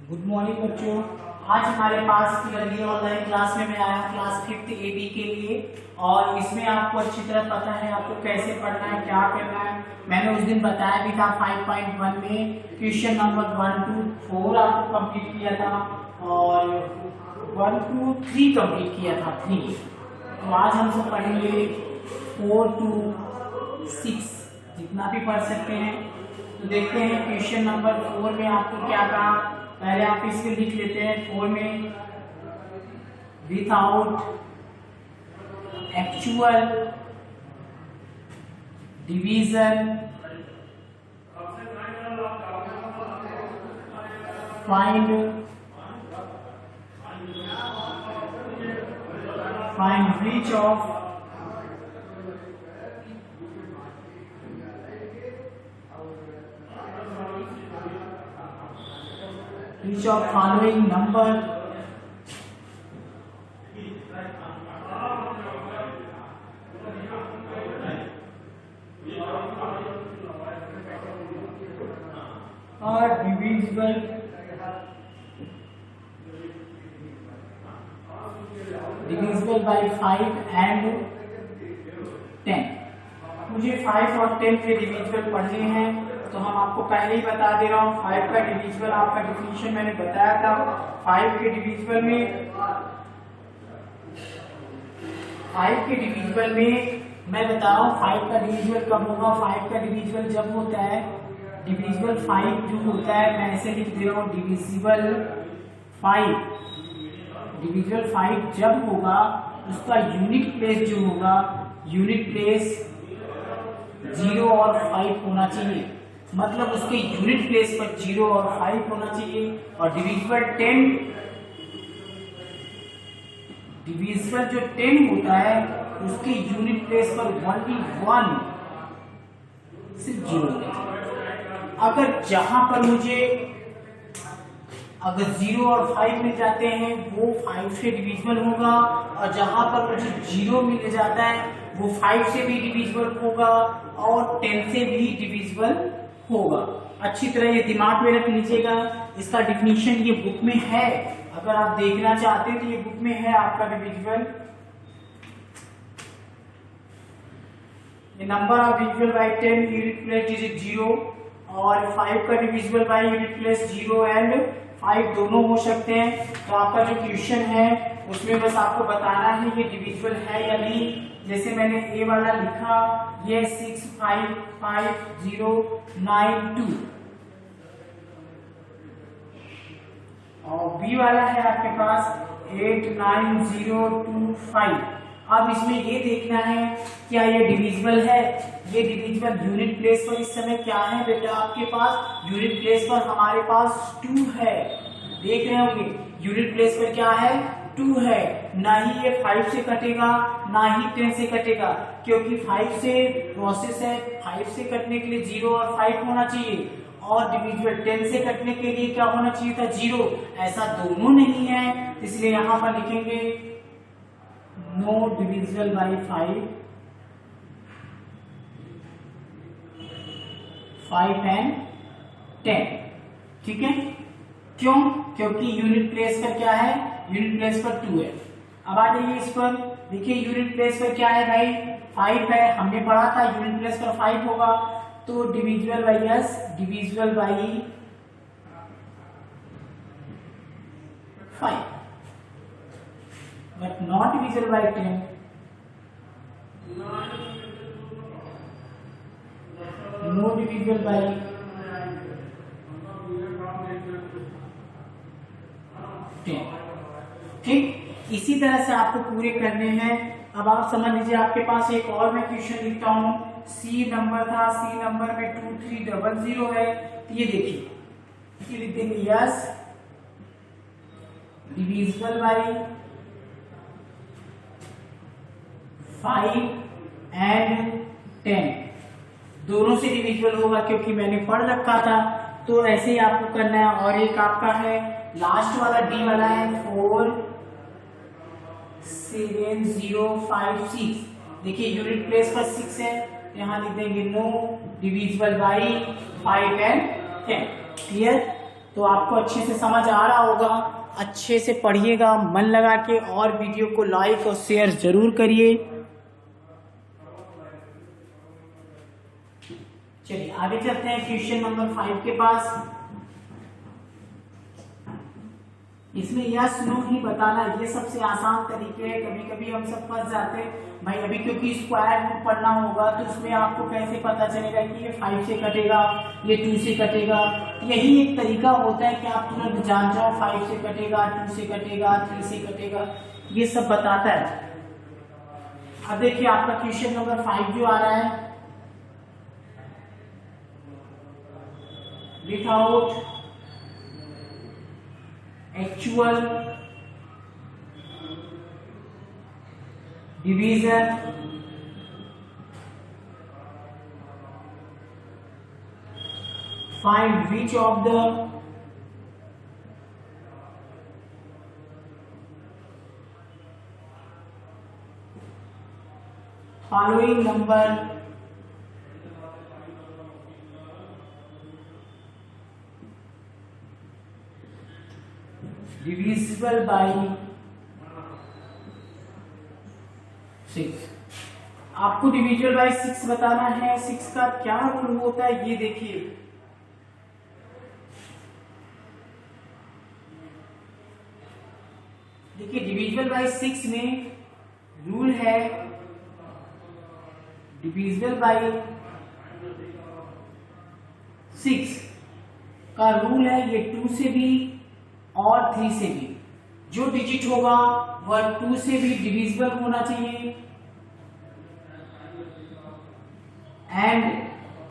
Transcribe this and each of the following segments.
Good morning बच्चों। आज हमारे पास की अगली ऑनलाइन क्लास में मैं आया हूँ क्लास 5th AB के लिए। और इसमें आपको अच्छी तरह पता है आपको कैसे पढ़ना है, क्या करना है। मैंने उस दिन बताया भी था 5.1 में क्वेश्चन नंबर 1 to 4 आपको कंप्लीट किया था और 1 to 3 कंप्लीट किया था 3। तो आज हम सब पढ़ेंगे 4 to 6 जितना भी पढ़ सकते हैं। तो देखते हैं क्वेश्चन नंबर 4 में आपको क्या कहा। पहले आप इसमें लिख लेते हैं 4 में without actual division find which of following number are divisible by 5 and 10। मुझे 5 और 10 के डिविजिबल पढ़ने हैं तो हम आपको पहले ही बता दे रहा हूँ 5 का डिविजिबल आपका डिफिनीशन मैंने बताया था। 5 के डिविजिबल में मैं बता रहा हूँ 5 का डिविजिबल कब होगा। 5 का डिविजिबल जब होता है डिविजिबल 5 जो होता है, मैं ऐसे लिख दे रहा हूँ डिविजिबल 5 जब होगा उसका यूनिट प्लेस जो होगा, यूनिट प्लेस 0 और 5 होना चाहिए। मतलब उसके यूनिट प्लेस पर 0 और 5 होना चाहिए। और डिविजिबल जो 10 होता है उसके यूनिट प्लेस पर 1 सिर्फ 0 होता है। अगर जहां पर मुझे अगर 0 और 5 मिल जाते हैं वो 5 से डिविजिबल होगा, और जहां पर मुझे 0 मिल जाता है वो 5 से भी डिविजिबल होगा और 10 से भी डिविजिबल होगा। अच्छी तरह ये दिमाग में रख लीजिएगा। इसका डिफिनीशन ये बुक में है, अगर आप देखना चाहते हैं तो ये बुक में है आपका divisible. Number of divisible by 10 unit place digit 0 और 5 का divisible by unit place 0 and 5 दोनों हो सकते हैं। तो आपका जो क्वेश्चन है उसमें बस आपको बताना है ये डिविजिबल है या नहीं। जैसे मैंने ए वाला लिखा ये 65509 और बी वाला है आपके पास 89025। अब इसमें ये देखना है क्या ये डिविजिबल है। ये डिविजिबल यूनिट प्लेस पर इस समय क्या है बेटा आपके पास, यूनिट प्लेस पर हमारे पास 2 है। देख रहे होंगे यूनिट प्लेस पर क्या है 2 है। ना ही ये 5 से कटेगा ना ही 10 से कटेगा, क्योंकि 5 से प्रोसेस है। 5 से कटने के लिए 0 और 5 होना चाहिए और डिविजिबल 10 से कटने के लिए क्या होना चाहिए था 0। ऐसा दोनों नहीं है, इसलिए यहां पर लिखेंगे नो डिविजिबल बाय 5 एंड 10। ठीक है, क्यों? क्योंकि यूनिट प्लेस पर क्या है, यूनिट प्लेस पर 2 है। अब आ जाइए इस पर, देखिए यूनिट प्लेस पर क्या है भाई 5 है। हमने पढ़ा था यूनिट प्लेस पर 5 होगा तो divisible by yes, divisible by 5 but not divisible by 10। No divisible by 10। ठीक, इसी तरह से आपको पूरे करने हैं। अब आप समझ लीजिए आपके पास एक और मैं क्वेश्चन लिखता हूं। सी नंबर था, सी नंबर में 2300 है। ये देखिए लिख देंगे यस डिविजिबल बाई 5 एंड 10 दोनों से डिविजिबल होगा, क्योंकि मैंने पढ़ रखा था। तो ऐसे ही आपको करना है। और एक आपका है लास्ट वाला डी वाला है 47056। देखिए यूनिट प्लेस पर 6 है, यहाँ लिख देंगे no divisible by 5 and 10। Clear? तो आपको अच्छे से समझ आ रहा होगा। अच्छे से पढ़िएगा मन लगा के, और वीडियो को लाइक और शेयर जरूर करिए। चलिए आगे चलते हैं क्वेश्चन नंबर 5 के पास। इसमें यस नो ही बताना, ये सबसे आसान तरीके है। कभी कभी हम सब फंस जाते हैं भाई, अभी क्योंकि स्क्वायर रूट पढ़ना होगा तो उसमें आपको कैसे पता चलेगा कि ये 5 से कटेगा, ये 2 से कटेगा। यही एक तरीका होता है कि आप तुरंत जान जाओ 5 से कटेगा, 2 से कटेगा, 3 से कटेगा, ये सब बताता है। अब देखिए आपका क्वेश्चन नंबर 5 जो आ रहा है, without actual division find which of the following number divisible by 6। आपको डिविजिबल बाय 6 बताना है। 6 का क्या रूल होता है ये देखिए। देखिए डिविजिबल बाय 6 में रूल है, डिविजिबल बाय 6 का रूल है ये 2 से भी और 3 से भी, जो डिजिट होगा वह 2 से भी डिविजिबल होना चाहिए एंड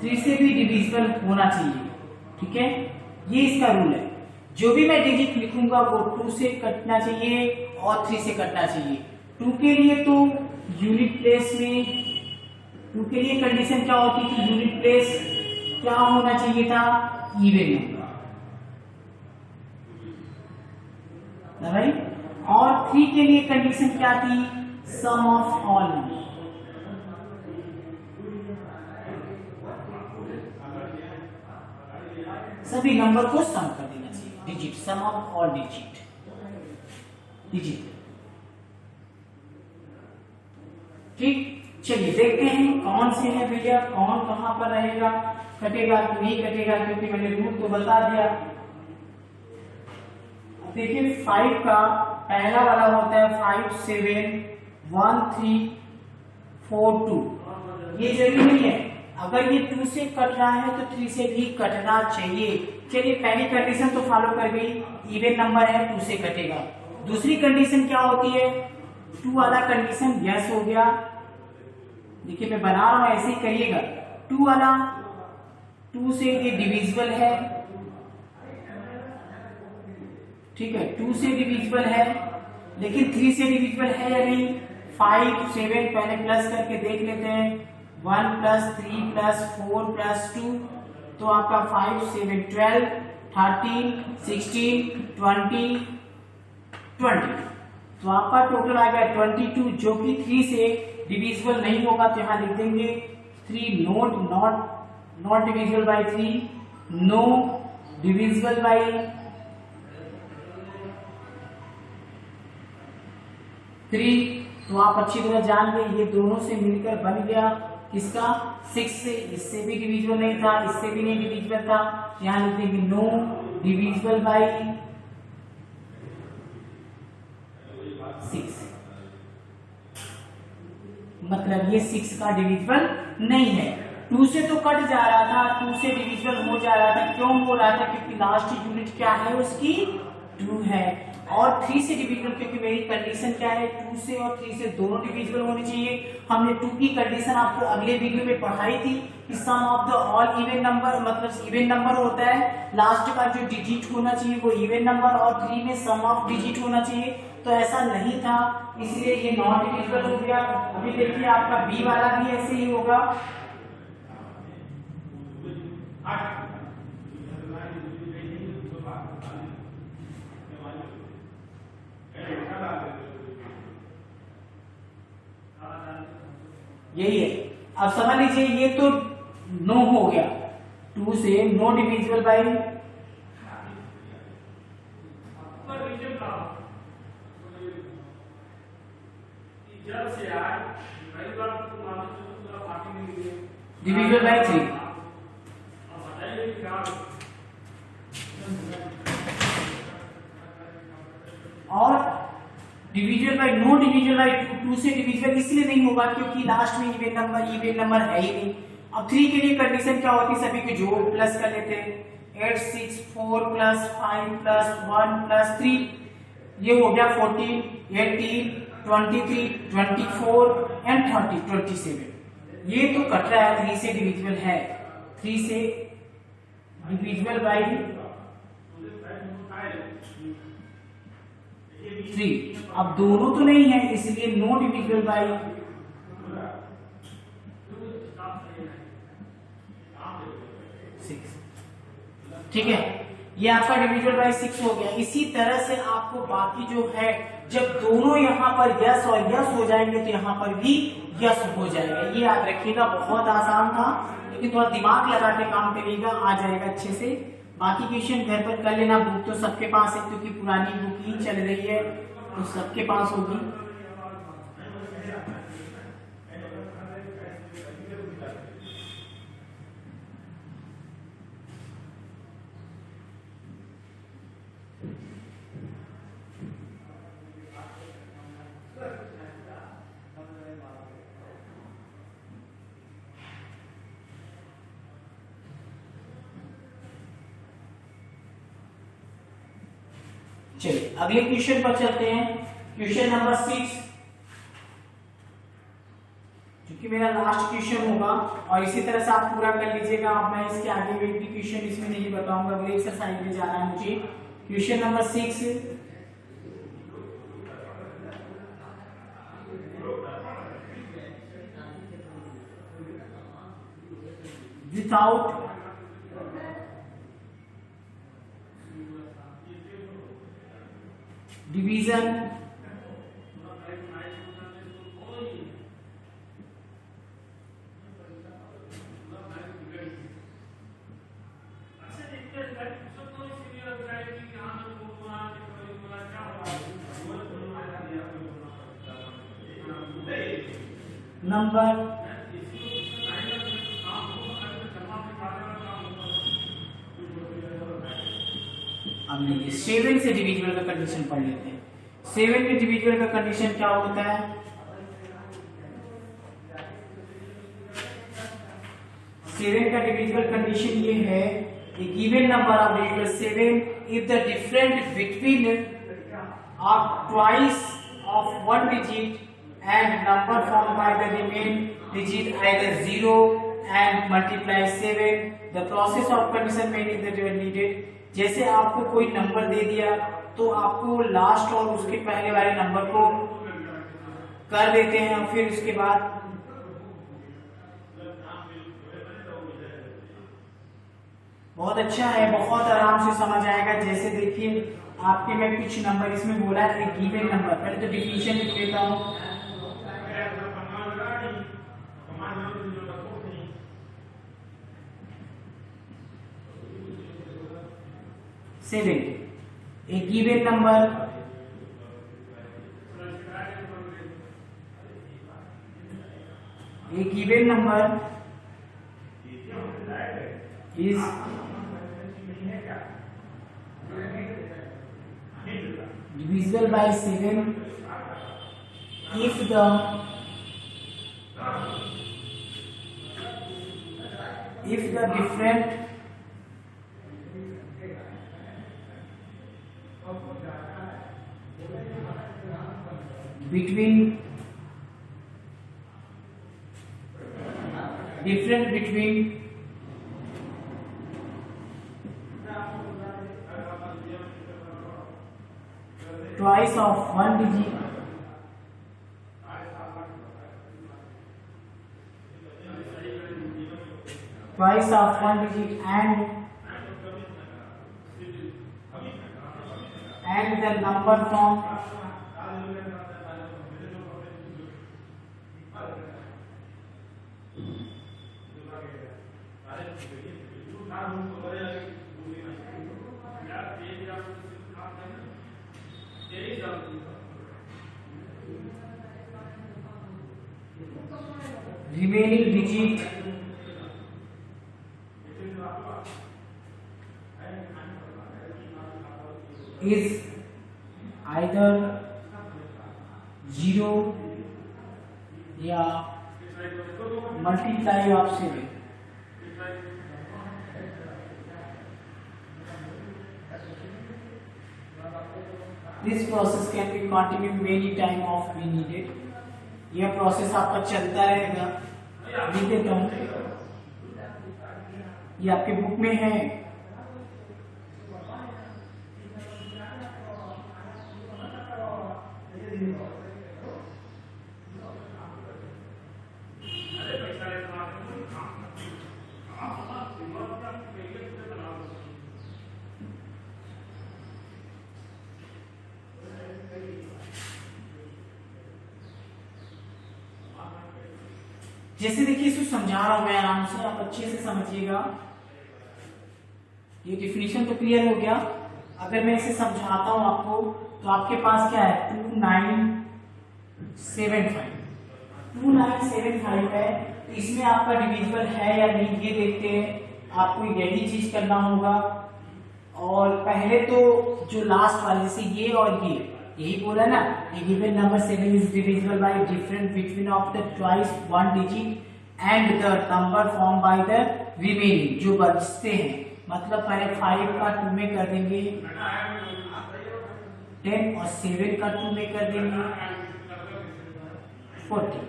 3 से भी डिविजिबल होना चाहिए। ठीक है, ये इसका रूल है। जो भी मैं डिजिट लिखूंगा वो 2 से कटना चाहिए और 3 से कटना चाहिए। 2 के लिए तो यूनिट प्लेस में, 2 के लिए कंडीशन क्या होती थी, यूनिट प्लेस क्या होना चाहिए था, इवन नंबर, राइट। और 3 के लिए कंडीशन क्या थी, सम ऑफ ऑल नंबर। सभी नंबर को सम कर देना चाहिए, digit, sum of all digit. ठीक, चलिए देखते हैं कौन से है भैया, कौन कहां पर रहेगा, कटेगा कि नहीं कटेगा, क्योंकि मैंने रूल तो बता दिया। देखिए 5 का पहला वाला होता है 5 7 1 3 4 2। ये जरूरी नहीं है, अगर ये 2 से कट रहा है तो 3 से भी कटना चाहिए। चलिए पहली कंडीशन तो फॉलो कर गई, इवन नंबर है 2 से कटेगा। दूसरी कंडीशन क्या होती है, 2 वाला कंडीशन यस हो गया। देखिए मैं बना रहा हूं, ऐसे ही करिएगा। 2 वाला 2 से ये डिविजिबल है, ठीक है, 2 से डिविजिबल है, लेकिन 3 से डिविजिबल है या नहीं। 5 7 पहले प्लस करके देख लेते हैं, 1 + 3 + 4 + 2, तो आपका 5 7 12 13 16 20 20, तो आपका टोटल आ गया 22, जो कि 3 से डिविजिबल नहीं होगा। तो यहां लिख देंगे 3 not divisible by 3, no divisible by 3। तो आप अच्छी तरह जान गए ये दोनों से मिलकर बन गया किसका, 6 से। इससे भी डिविजिबल नहीं था, इससे भी नहीं डिविजिबल था, यहां लिख देंगे नो डिविजिबल बाय 6, मतलब ये 6 का डिविजिबल नहीं है। 2 से तो कट जा रहा था, 2 से डिविजिबल हो जा रहा था, क्यों हो रहा था, क्योंकि लास्ट यूनिट क्या है उसकी 2 है। और 3 से डिविजिबल, क्योंकि मेरी कंडीशन क्या है, 2 से और 3 से दोनों डिविजिबल होनी चाहिए। हमने 2 की कंडीशन आपको अगले वीडियो में पढ़ाई थी कि sum of the all even number, मतलब इवन नंबर होता है, लास्ट का जो डिजिट होना चाहिए वो इवन नंबर, और 3 में सम ऑफ डिजिट होना चाहिए। तो ऐसा नहीं था, इसलिए ये नॉन डिविजिबल हो गया। अभी देखिए आपका बी वाला भी ऐसे ही होगा। यही है, अब समझ लीजिए ये तो नो हो गया, 2 से no divisible by divisible by 3 और divisible by no divisible by 2 से डिविजिबल इसलिए नहीं होगा क्योंकि लास्ट में इवन नंबर है ही नहीं। अब 3 के लिए कंडीशन क्या होती है, सभी को जोड़ प्लस कर लेते हैं। 8 6 4 प्लस 5 प्लस 1 प्लस 3 ये हो गया 14 18 23 24 एंड 30 27। ये तो कट रहा है, 3 से डिविजिबल है, 3 से डिविजिबल बाय 3। अब दोनों तो नहीं है इसलिए नो डिविजिबल बाय 6। ठीक है, ये आपका डिविजिबल बाय 6 हो गया। इसी तरह से आपको बाकी जो है, जब दोनों यहाँ पर यस और यस हो जाएंगे तो यहाँ पर भी यस हो जाएगा। ये याद रखिएगा, बहुत आसान था लेकिन थोड़ा दिमाग लगा के काम करिएगा, आ जाएगा अच्छे से। बाकी क्वेश्चन घर पर कर लेना। बुक तो सबके पास है क्योंकि पुरानी बुक ही चल रही है तो सबके पास होगी। चलिए अगले क्वेश्चन पर चलते हैं। क्वेश्चन नंबर 6 क्योंकि मेरा लास्ट क्वेश्चन होगा और इसी तरह से आप पूरा कर लीजिएगा। अब मैं इसके आगे भी क्वेश्चन इसमें नहीं बताऊंगा, अगले एक्सरसाइज में जाना है मुझे। Question number 6 without division number अब देखिए 7 से डिविजिबल का कंडीशन पढ़ लेते हैं। 7 के डिविजिबल का कंडीशन क्या होता है? 7 का डिविजिबल कंडीशन ये है, a given number of digits 7 if the difference between are twice of one digit and number formed by the remaining digit either 0 and multiply 7 the process of condition may be needed। जैसे आपको कोई number दे दिया तो आपको last और उसके पहले वाले नंबर को कर देते हैं और फिर उसके बाद बहुत अच्छा है, बहुत आराम से समझ आएगा। जैसे देखिए आपके मैं कुछ नंबर इसमें बोला है, एक गिवन नंबर, पहले तो डिफिनेशन लिख लेता हूँ। Seven a given number is divisible by 7 if the different between twice of one digit and the number form remaining digit is either 0 या multiply of 7। This process can be continued many time of we needed। यह process आपका चलता रहेगा। लिख देता हूँ, ये आपके बुक में है। जैसे देखिए इसको समझा रहा हूं मैं आराम से, आप अच्छे से समझिएगा। ये डिफिनीशन तो क्लियर हो गया। अगर मैं इसे समझाता हूं आपको, तो आपके पास क्या है 2975 है। तो इसमें आपका डिविजिबल है या नहीं ये देखते हैं। आपको यही चीज करना होगा। और पहले तो जो लास्ट वाले जैसे ये और ये, यही बोला ना, a given number 7 is divisible by difference between of the twice one digit and the number formed by the remaining, जो बचते हैं। मतलब पहले 5 का 2 में कर देंगे 10 और 7 का 2 में कर देंगे 40।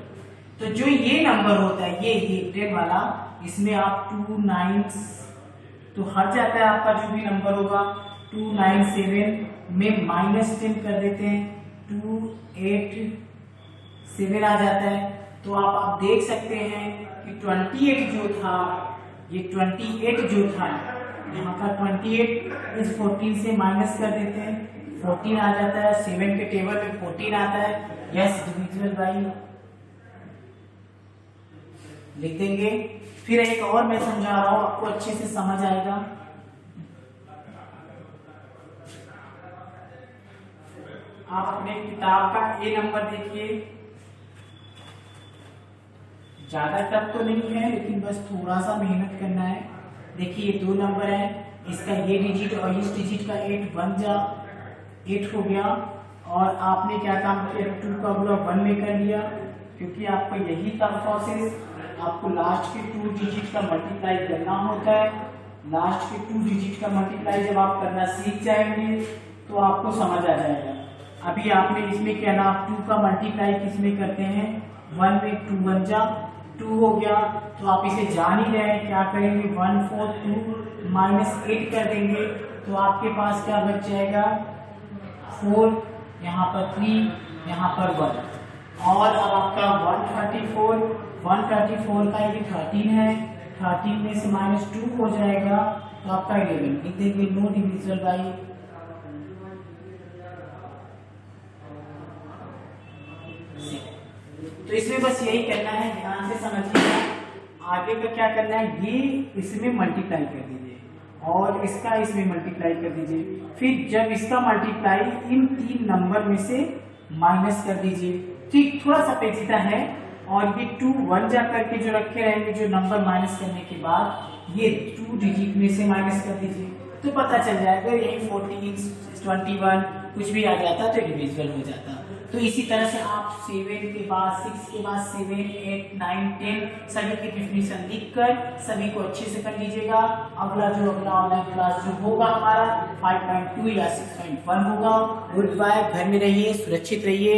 तो जो ये नंबर होता है ये 10 वाला, इसमें आप 2 9 तो हट जाता है आपका जो भी नंबर होगा। 297 में -10 कर देते हैं, 287 आ जाता है। तो आप देख सकते हैं कि 28 जो था, ये 28 जो था यहाँ का 28 इस 14 से माइनस कर देते हैं, 14 आ जाता है। 7 के टेबल में 14 आता है। यस डिविजिबल बाई लिख देंगे। फिर एक और मैं समझा रहा हूं, आपको अच्छे से समझ आएगा। आप अपने किताब का ए नंबर देखिए, ज्यादा टफ तो नहीं है लेकिन बस थोड़ा सा मेहनत करना है। देखिए 2 नंबर है, इसका ये डिजिट और इस डिजिट का 8 हो गया। और आपने क्या काम किया, 2 का ब्लॉक 1 में कर लिया, क्योंकि आपको यही था प्रोसेस। आपको लास्ट के 2 डिजिट का मल्टीप्लाई करना होता है। लास्ट के 2 डिजिट का मल्टीप्लाई जब आप करना सीख जाएंगे तो आपको समझ आ जाएगा। अभी आपने इसमें क्या ना 2 का मल्टीप्लाई किसमें करते हैं, 1 में 2 1 जा 2 हो गया। तो आप इसे जान ही रहे हैं, क्या करेंगे 1 4 2 -8 कर देंगे। तो आपके पास क्या बच जाएगा 4, यहाँ पर 3, यहाँ पर 1। और अब आपका 134 का ये 13 है, 13 में से -2 हो जाएगा तो आपका 11 लिख देंगे। नो डिविजिबल बाई तो इसमें बस यही करना है, ध्यान से समझिएगा। आगे का क्या करना है, ये इसमें मल्टीप्लाई कर दीजिए और इसका इसमें मल्टीप्लाई कर दीजिए। फिर जब इसका मल्टीप्लाई इन 3 नंबर में से माइनस कर दीजिए। ठीक, थोड़ा सा पेचीदा है। और ये 2 1 जा करके जो रखे रहेंगे, जो नंबर माइनस करने के बाद ये 2 डिजिट में से माइनस कर दीजिए तो पता चल जाएगा यही 14 21 कुछ भी आ जाता तो डिविजिबल हो जाता। तो इसी तरह से आप 7 के बाद 6 के बाद 7 8 9 10 सभी की डिफिनीशन लिखकर सभी को अच्छे से कर लीजिएगा। अगला ऑनलाइन क्लास जो होगा हमारा 5.2 या 6.1 होगा। गुड बाय, घर में रहिए, सुरक्षित रहिए।